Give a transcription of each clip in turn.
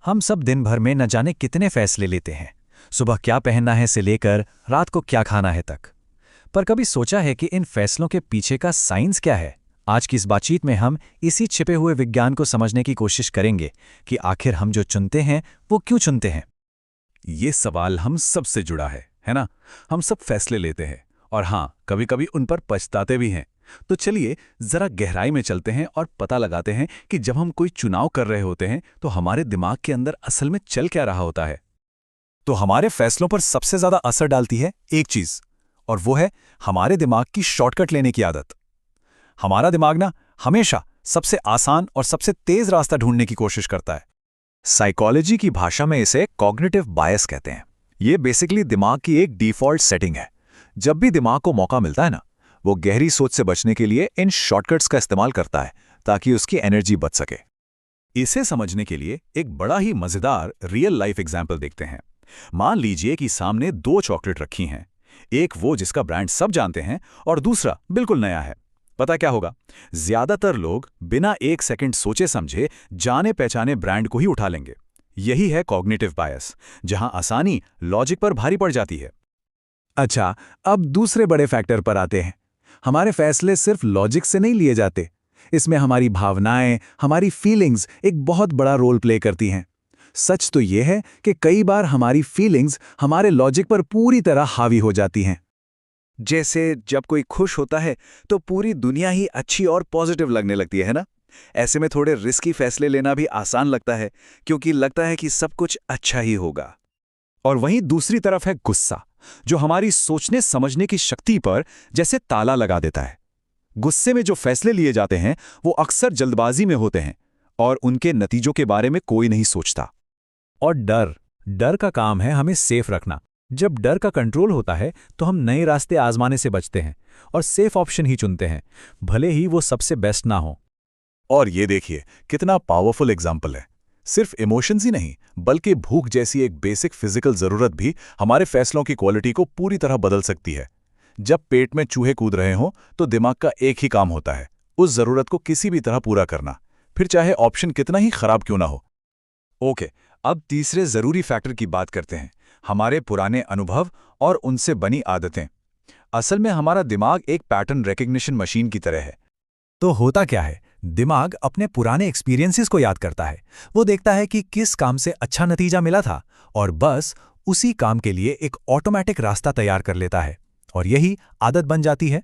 हम सब दिन भर में न जाने कितने फैसले लेते हैं, सुबह क्या पहनना है से लेकर रात को क्या खाना है तक। पर कभी सोचा है कि इन फैसलों के पीछे का साइंस क्या है? आज की इस बातचीत में हम इसी छिपे हुए विज्ञान को समझने की कोशिश करेंगे कि आखिर हम जो चुनते हैं वो क्यों चुनते हैं। ये सवाल हम सब से जुड़ा है ना? हम सब फैसले लेते हैं और हाँ, कभी कभी उन पर पछताते भी हैं। तो चलिए जरा गहराई में चलते हैं और पता लगाते हैं कि जब हम कोई चुनाव कर रहे होते हैं तो हमारे दिमाग के अंदर असल में चल क्या रहा होता है। तो हमारे फैसलों पर सबसे ज्यादा असर डालती है एक चीज, और वो है हमारे दिमाग की शॉर्टकट लेने की आदत। हमारा दिमाग ना हमेशा सबसे आसान और सबसे तेज रास्ता ढूंढने की कोशिश करता है। साइकोलॉजी की भाषा में इसे कॉग्निटिव बायस कहते हैं। ये बेसिकली दिमाग की एक डिफॉल्ट सेटिंग है। जब भी दिमाग को मौका मिलता है ना, वो गहरी सोच से बचने के लिए इन शॉर्टकट्स का इस्तेमाल करता है ताकि उसकी एनर्जी बच सके। इसे समझने के लिए एक बड़ा ही मजेदार रियल लाइफ एग्जाम्पल देखते हैं। मान लीजिए कि सामने दो चॉकलेट रखी हैं, एक वो जिसका ब्रांड सब जानते हैं और दूसरा बिल्कुल नया है। पता क्या होगा? ज्यादातर लोग बिना एक सेकंड सोचे समझे जाने पहचाने ब्रांड को ही उठा लेंगे। यही है कॉग्निटिव बायस, जहां आसानी लॉजिक पर भारी पड़ जाती है। अच्छा, अब दूसरे बड़े फैक्टर पर आते हैं। हमारे फैसले सिर्फ लॉजिक से नहीं लिए जाते, इसमें हमारी भावनाएं, हमारी फीलिंग्स एक बहुत बड़ा रोल प्ले करती हैं। सच तो यह है कि कई बार हमारी फीलिंग्स हमारे लॉजिक पर पूरी तरह हावी हो जाती हैं। जैसे जब कोई खुश होता है तो पूरी दुनिया ही अच्छी और पॉजिटिव लगने लगती है ना? ऐसे में थोड़े रिस्की फैसले लेना भी आसान लगता है, क्योंकि लगता है कि सब कुछ अच्छा ही होगा। और वहीं दूसरी तरफ है गुस्सा, जो हमारी सोचने समझने की शक्ति पर जैसे ताला लगा देता है। गुस्से में जो फैसले लिए जाते हैं वो अक्सर जल्दबाजी में होते हैं और उनके नतीजों के बारे में कोई नहीं सोचता। और डर का काम है हमें सेफ रखना। जब डर का कंट्रोल होता है तो हम नए रास्ते आजमाने से बचते हैं और सेफ ऑप्शन ही चुनते हैं, भले ही वो सबसे बेस्ट ना हो। और ये देखिए कितना पावरफुल एग्जाम्पल है। सिर्फ इमोशंस ही नहीं, बल्कि भूख जैसी एक बेसिक फिजिकल जरूरत भी हमारे फैसलों की क्वालिटी को पूरी तरह बदल सकती है। जब पेट में चूहे कूद रहे हों तो दिमाग का एक ही काम होता है, उस जरूरत को किसी भी तरह पूरा करना, फिर चाहे ऑप्शन कितना ही खराब क्यों ना हो। ओके, अब तीसरे जरूरी फैक्टर की बात करते हैं, हमारे पुराने अनुभव और उनसे बनी आदतें। असल में हमारा दिमाग एक पैटर्न रिकग्निशन मशीन की तरह है। तो होता क्या है, दिमाग अपने पुराने एक्सपीरियंसेस को याद करता है। वो देखता है कि किस काम से अच्छा नतीजा मिला था और बस उसी काम के लिए एक ऑटोमेटिक रास्ता तैयार कर लेता है, और यही आदत बन जाती है।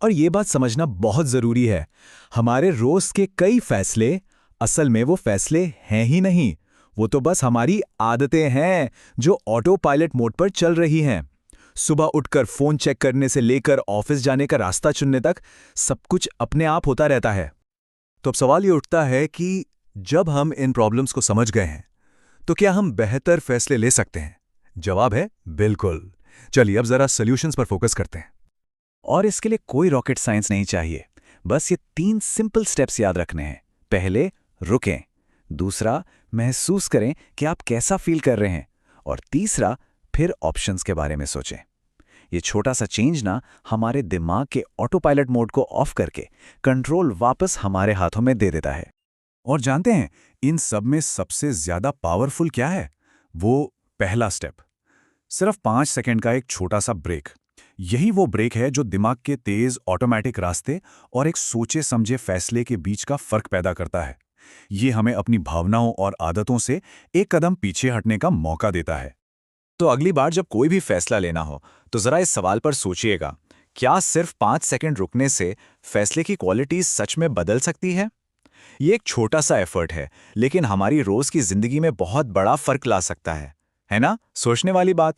और ये बात समझना बहुत जरूरी है, हमारे रोज के कई फैसले असल में वो फैसले हैं ही नहीं, वो तो बस हमारी आदतें हैं जो ऑटो पायलट मोड पर चल रही हैं। सुबह उठकर फोन चेक करने से लेकर ऑफिस जाने का रास्ता चुनने तक सब कुछ अपने आप होता रहता है। तो अब सवाल ये उठता है कि जब हम इन प्रॉब्लम्स को समझ गए हैं तो क्या हम बेहतर फैसले ले सकते हैं? जवाब है बिल्कुल। चलिए अब जरा सॉल्यूशंस पर फोकस करते हैं। और इसके लिए कोई रॉकेट साइंस नहीं चाहिए, बस ये 3 सिंपल स्टेप्स याद रखने हैं। पहले, रुकें। दूसरा, महसूस करें कि आप कैसा फील कर रहे हैं। और तीसरा, फिर ऑप्शंस के बारे में सोचें। ये छोटा सा चेंज ना हमारे दिमाग के ऑटो पायलट मोड को ऑफ करके कंट्रोल वापस हमारे हाथों में दे देता है। और जानते हैं इन सब में सबसे ज्यादा पावरफुल क्या है? वो पहला स्टेप, सिर्फ 5 सेकंड का एक छोटा सा ब्रेक। यही वो ब्रेक है जो दिमाग के तेज ऑटोमेटिक रास्ते और एक सोचे समझे फैसले के बीच का फर्क पैदा करता है। ये हमें अपनी भावनाओं और आदतों से एक कदम पीछे हटने का मौका देता है। तो अगली बार जब कोई भी फैसला लेना हो तो जरा इस सवाल पर सोचिएगा, क्या सिर्फ 5 सेकंड रुकने से फैसले की क्वालिटी सच में बदल सकती है? ये एक छोटा सा एफर्ट है, लेकिन हमारी रोज की जिंदगी में बहुत बड़ा फर्क ला सकता है ना? सोचने वाली बात।